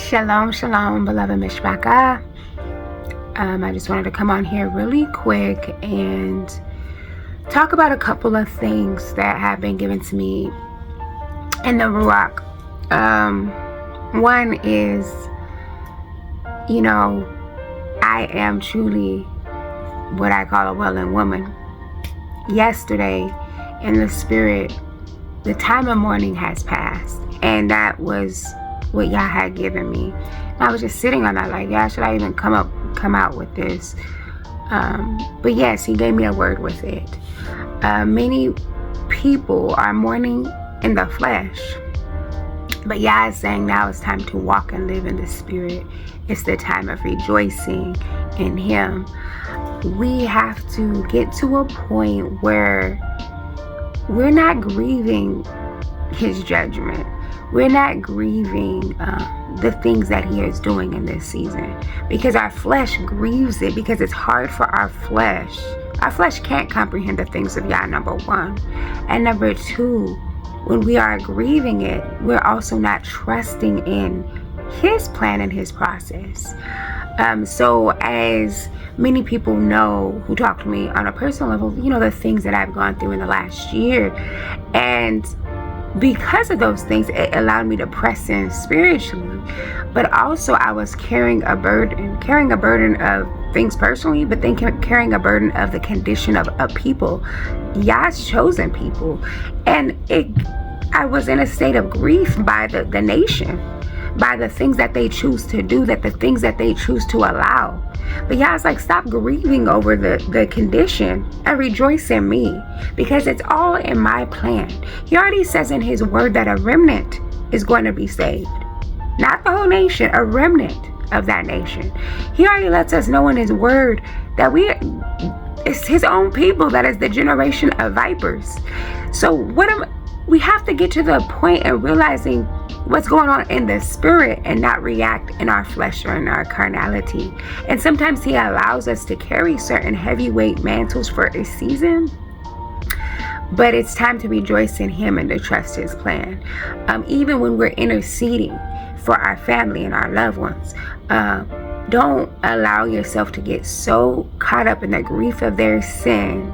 Shalom, shalom, beloved Mishpaka. I just wanted to come on here really quick and talk about a couple of things that have been given to me in the Ruach. One is, I am truly what I call a willing woman. Yesterday, in the spirit, the time of mourning has passed, and that was what Yah had given me. And I was just sitting on that like, yeah, should I even come out with this? But yes, he gave me a word with it. Many people are mourning in the flesh, but Yah is saying now it's time to walk and live in the spirit. It's the time of rejoicing in him. We have to get to a point where we're not grieving his judgment. We're not grieving the things that he is doing in this season, because our flesh grieves it, because it's hard for our flesh. Our flesh can't comprehend the things of Yah, number one. And number two, when we are grieving it, we're also not trusting in his plan and his process. So as many people know who talk to me on a personal level, the things that I've gone through in the last year. And because of those things, it allowed me to press in spiritually. But also I was carrying a burden of things personally, but then carrying a burden of the condition of people, Yah's chosen people. And I was in a state of grief by the nation, by the things that they choose to do, the things that they choose to allow. But Yah's like, stop grieving over the condition and rejoice in me, because it's all in my plan. He already says in his word that a remnant is going to be saved. Not the whole nation, a remnant of that nation. He already lets us know in his word that it's his own people, that is the generation of vipers. So we have to get to the point of realizing what's going on in the spirit and not react in our flesh or in our carnality. And sometimes he allows us to carry certain heavyweight mantles for a season, but it's time to rejoice in him and to trust his plan. Even when we're interceding for our family and our loved ones, don't allow yourself to get so caught up in the grief of their sin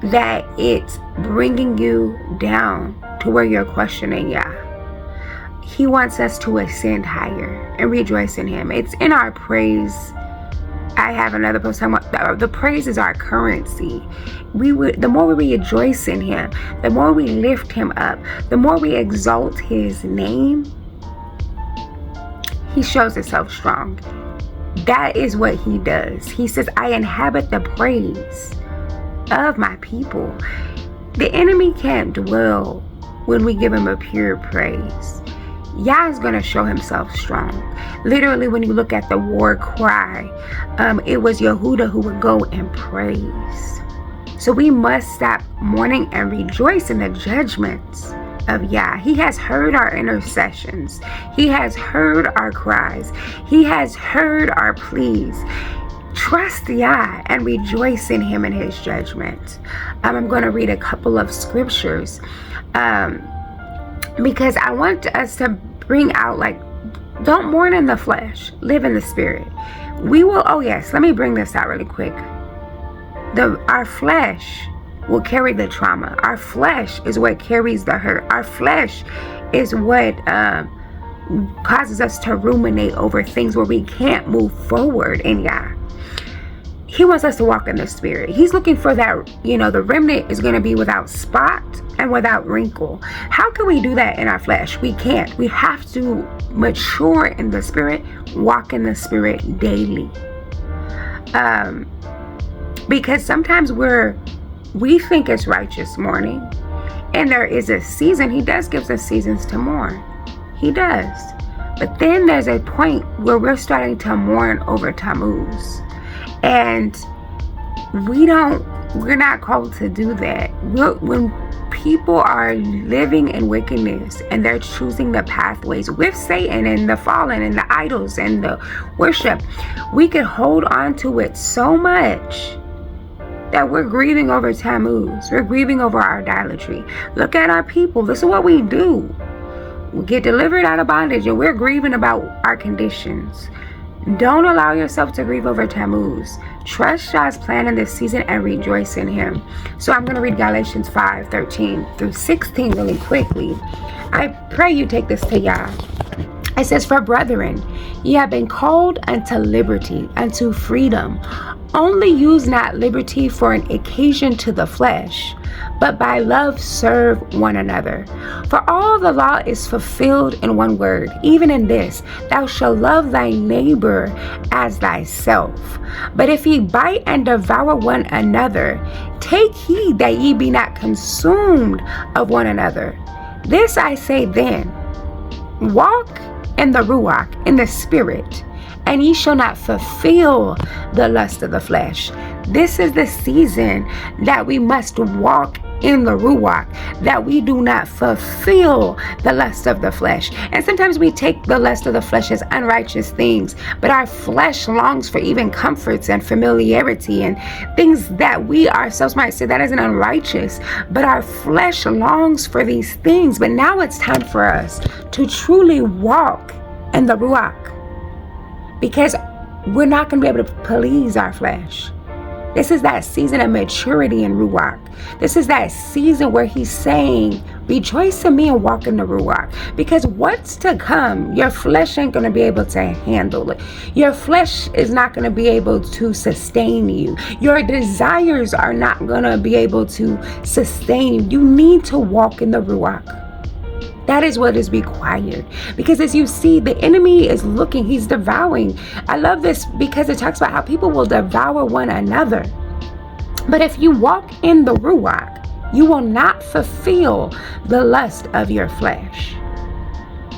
that it's bringing you down to where you're questioning Yah. He wants us to ascend higher and rejoice in him. It's in our praise. I have another post talking about the praise is our currency. The more we rejoice in him, the more we lift him up, the more we exalt his name, he shows himself strong. That is what he does. He says, I inhabit the praise of my people. The enemy can't dwell when we give him a pure praise. Yah is going to show himself strong. Literally, when you look at the war cry, it was Yehuda who would go and praise. So we must stop mourning and rejoice in the judgments of Yah. He has heard our intercessions. He has heard our cries. He has heard our pleas. Trust Yah and rejoice in him and his judgment. I'm going to read a couple of scriptures because I want us to bring out, don't mourn in the flesh, live in the spirit. Let me bring this out really quick. Our flesh will carry the trauma. Our flesh is what carries the hurt. Our flesh is what causes us to ruminate over things where we can't move forward in Yah. He wants us to walk in the spirit. He's looking for that, the remnant is going to be without spot and without wrinkle. How can we do that in our flesh? We can't. We have to mature in the spirit, walk in the spirit daily. Because sometimes we think it's righteous mourning, and there is a season. He does give us seasons to mourn. He does. But then there's a point where we're starting to mourn over Tammuz. And we're not called to do that. When people are living in wickedness and they're choosing the pathways with Satan and the fallen and the idols and the worship, we could hold on to it so much that we're grieving over Tammuz. We're grieving over our idolatry. Look at our people. This is what we do. get delivered out of bondage, and we're grieving about our conditions. Don't allow yourself to grieve over Tammuz. Trust Yah's plan in this season and rejoice in him. So I'm going to read Galatians 5:13-16 really quickly. I pray you take this to Yah. It says, "For brethren, ye have been called unto liberty, unto freedom. Only use not liberty for an occasion to the flesh, but by love serve one another. For all the law is fulfilled in one word, even in this, thou shalt love thy neighbor as thyself. But if ye bite and devour one another, take heed that ye be not consumed of one another. This I say then, walk in the Ruach, in the Spirit, and ye shall not fulfill the lust of the flesh." This is the season that we must walk in the Ruach, that we do not fulfill the lust of the flesh. And sometimes we take the lust of the flesh as unrighteous things, but our flesh longs for even comforts and familiarity and things that we ourselves might say that isn't unrighteous, but our flesh longs for these things. But now it's time for us to truly walk in the Ruach, because we're not going to be able to please our flesh. This is that season of maturity in Ruach. This is that season where he's saying, rejoice in me and walk in the Ruach. Because what's to come, your flesh ain't going to be able to handle it. Your flesh is not going to be able to sustain you. Your desires are not going to be able to sustain you. You need to walk in the Ruach. That is what is required. Because as you see, the enemy is looking, he's devouring. I love this because it talks about how people will devour one another. But if you walk in the Ruach, you will not fulfill the lust of your flesh.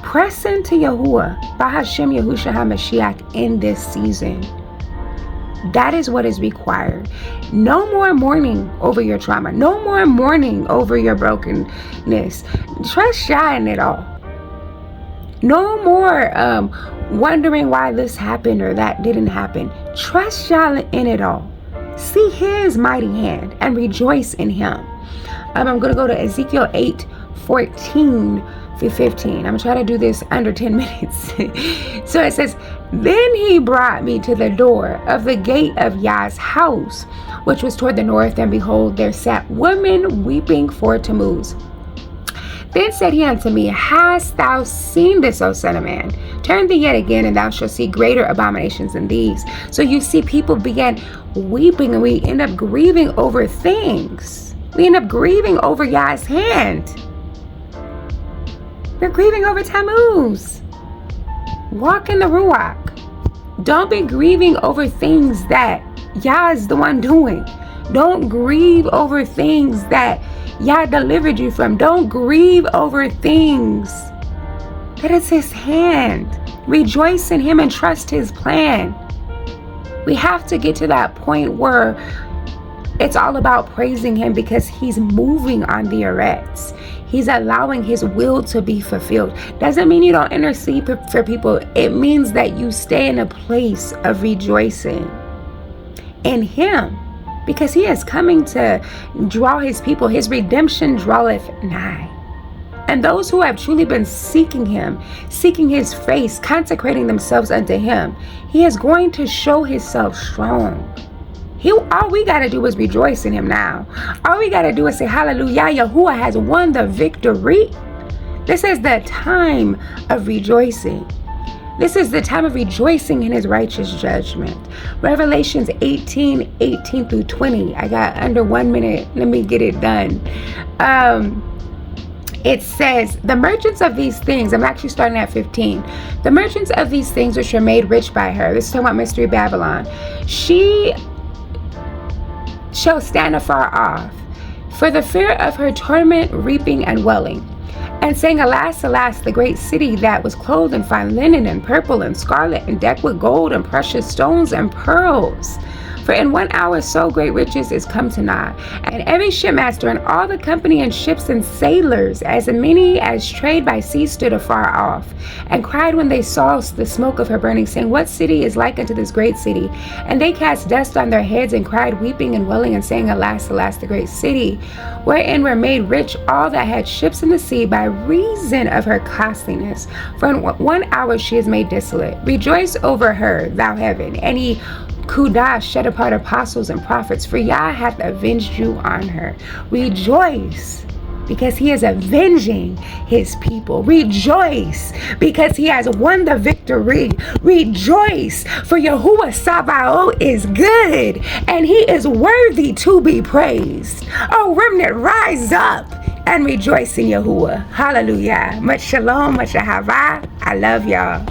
Press into Yahuwah, Bahashem Yahushua HaMashiach in this season. That is what is required. No more mourning over your trauma. No more mourning over your brokenness. Trust Yah in it all. No more wondering why this happened or that didn't happen. Trust Yah in it all. See his mighty hand and rejoice in him. I'm going to go to Ezekiel 8:14-15. I'm going to try to do this under 10 minutes. So it says, "Then he brought me to the door of the gate of Yah's house, which was toward the north, and behold, there sat women weeping for Tammuz. Then said he unto me, Hast thou seen this, O son of man? Turn thee yet again, and thou shalt see greater abominations than these." So you see, people began weeping, and we end up grieving over things. We end up grieving over Yah's hand. We're grieving over Tammuz. Walk in the Ruach. Don't be grieving over things that Yah is the one doing. Don't grieve over things that Yah delivered you from. Don't grieve over things that is his hand. Rejoice in him and trust his plan. We have to get to that point where it's all about praising him, because he's moving on the erects. He's allowing his will to be fulfilled. Doesn't mean you don't intercede for people. It means that you stay in a place of rejoicing in him, because he is coming to draw his people. His redemption draweth nigh. And those who have truly been seeking him, seeking his face, consecrating themselves unto him, he is going to show himself strong. All we got to do is rejoice in him now. All we got to do is say, hallelujah, Yahuwah has won the victory. This is the time of rejoicing. This is the time of rejoicing in his righteous judgment. Revelations 18:18-20. I got under 1 minute. Let me get it done. It says, "The merchants of these things," I'm actually starting at 15. "The merchants of these things which are made rich by her," this is talking about Mystery Babylon, "she shall stand afar off, for the fear of her torment, reaping and welling, and saying, Alas, alas, the great city that was clothed in fine linen and purple and scarlet and decked with gold and precious stones and pearls. For in 1 hour so great riches is come to naught. And every shipmaster and all the company and ships and sailors, as many as trade by sea, stood afar off, and cried when they saw the smoke of her burning, saying, What city is like unto this great city? And they cast dust on their heads and cried, weeping and wailing, and saying, Alas, alas, the great city, wherein were made rich all that had ships in the sea by reason of her costliness. For in 1 hour she is made desolate. Rejoice over her, thou heaven, and ye Kudah shed apart apostles and prophets, for Yah hath avenged you on her. Rejoice, because he is avenging his people. Rejoice, because he has won the victory. Rejoice, for Yahuwah Sabaoth is good, and he is worthy to be praised. Oh, remnant, rise up and rejoice in Yahuwah. Hallelujah. Much shalom, much ahava. I love y'all.